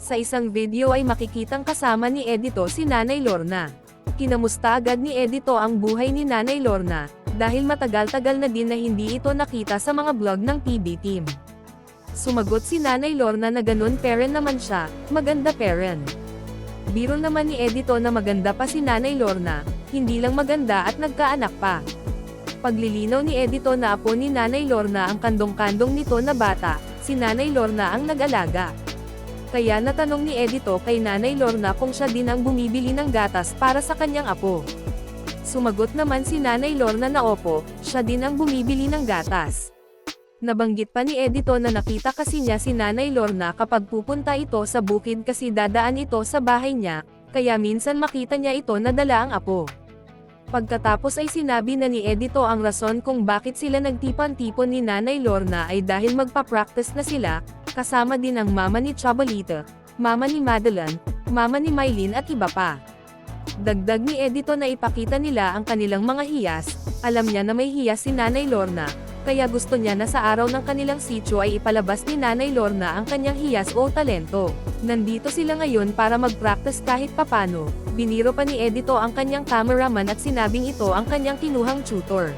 Sa isang video ay makikitang kasama ni Edito si Nanay Lorna. Kinamusta agad ni Edito ang buhay ni Nanay Lorna, dahil matagal-tagal na din na hindi ito nakita sa mga vlog ng PB Team. Sumagot si Nanay Lorna na ganun parent naman siya, maganda parent. Biro naman ni Edito na maganda pa si Nanay Lorna, hindi lang maganda at nagkaanak pa. Paglilinaw ni Edito na apo ni Nanay Lorna ang kandong-kandong nito na bata, si Nanay Lorna ang nag-alaga. Kaya natanong ni Edito kay Nanay Lorna kung siya din ang bumibili ng gatas para sa kanyang apo. Sumagot naman si Nanay Lorna na opo, siya din ang bumibili ng gatas. Nabanggit pa ni Edito na nakita kasi niya si Nanay Lorna kapag pupunta ito sa bukid kasi dadaan ito sa bahay niya, kaya minsan makita niya ito na dala ang apo. Pagkatapos ay sinabi na ni Edito ang rason kung bakit sila nagtipon-tipon ni Nanay Lorna ay dahil magpa-practice na sila, kasama din ang mama ni Chabolita, mama ni Madeline, mama ni Mylene at iba pa. Dagdag ni Edito na ipakita nila ang kanilang mga hiyas, alam niya na may hiyas si Nanay Lorna, kaya gusto niya na sa araw ng kanilang sitio ay ipalabas ni Nanay Lorna ang kanyang hiyas o talento. Nandito sila ngayon para mag-practice kahit papano. Biniro pa ni Edito ang kanyang cameraman at sinabing ito ang kanyang kinuhang tutor.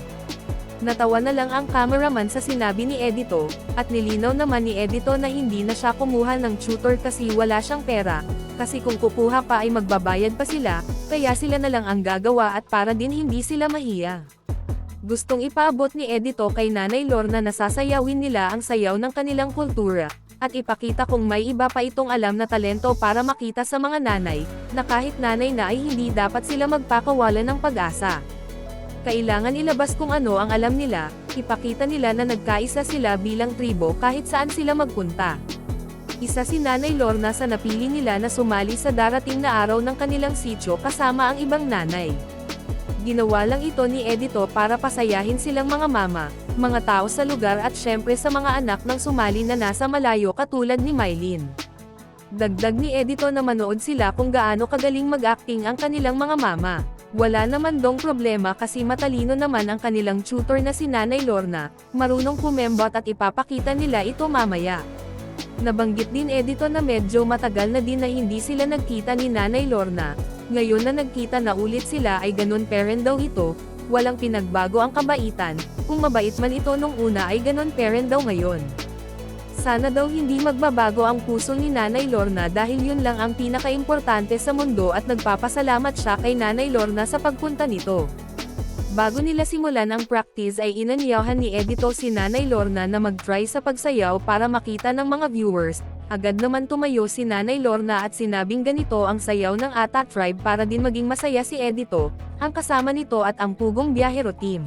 Natawa na lang ang cameraman sa sinabi ni Edito, at nilinaw naman ni Edito na hindi na siya kumuha ng tutor kasi wala siyang pera, kasi kung kukuha pa ay magbabayad pa sila, kaya sila na lang ang gagawa at para din hindi sila mahiya. Gustong ipaabot ni Edito kay Nanay Lorna na sasayawin nila ang sayaw ng kanilang kultura, at ipakita kung may iba pa itong alam na talento para makita sa mga nanay, na kahit nanay na ay hindi dapat sila magpakawalan ng pag-asa. Kailangan ilabas kung ano ang alam nila, ipakita nila na nagkaisa sila bilang tribo kahit saan sila magpunta. Isa si Nanay Lorna sa napili nila na sumali sa darating na araw ng kanilang sitio kasama ang ibang nanay. Ginawa lang ito ni Edito para pasayahin silang mga mama, mga tao sa lugar at syempre sa mga anak ng sumali na nasa malayo katulad ni Mylene. Dagdag ni Edito na manood sila kung gaano kagaling mag-acting ang kanilang mga mama. Wala naman dong problema kasi matalino naman ang kanilang tutor na si Nanay Lorna, marunong kumembot at ipapakita nila ito mamaya. Nabanggit din Edito na medyo matagal na din na hindi sila nagkita ni Nanay Lorna. Ngayon na nagkita na ulit sila ay ganun parent daw ito, walang pinagbago ang kabaitan, kung mabait man ito nung una ay ganun parent daw ngayon. Sana daw hindi magbabago ang puso ni Nanay Lorna dahil yun lang ang pinakaimportante sa mundo at nagpapasalamat siya kay Nanay Lorna sa pagpunta nito. Bago nila simulan ang practice ay inanyayahan ni Edito si Nanay Lorna na mag-try sa pagsayaw para makita ng mga viewers. Agad naman tumayo si Nanay Lorna at sinabing ganito ang sayaw ng Ata Tribe para din maging masaya si Edito, ang kasama nito at ang Pugong Biyahero Team.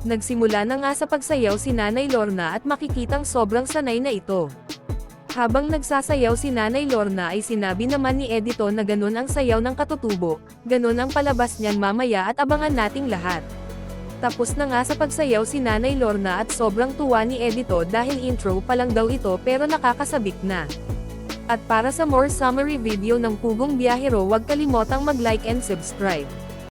Nagsimula na nga sa pagsayaw si Nanay Lorna at makikitang sobrang sanay na ito. Habang nagsasayaw si Nanay Lorna ay sinabi naman ni Edito na ganun ang sayaw ng katutubo, ganun ang palabas niyan mamaya at abangan nating lahat. Tapos na nga sa pagsayaw si Nanay Lorna at sobrang tuwa ni Edito dahil intro pa lang daw ito pero nakakasabik na. At para sa more summary video ng Pugong Biyahero huwag kalimotang mag-like and subscribe.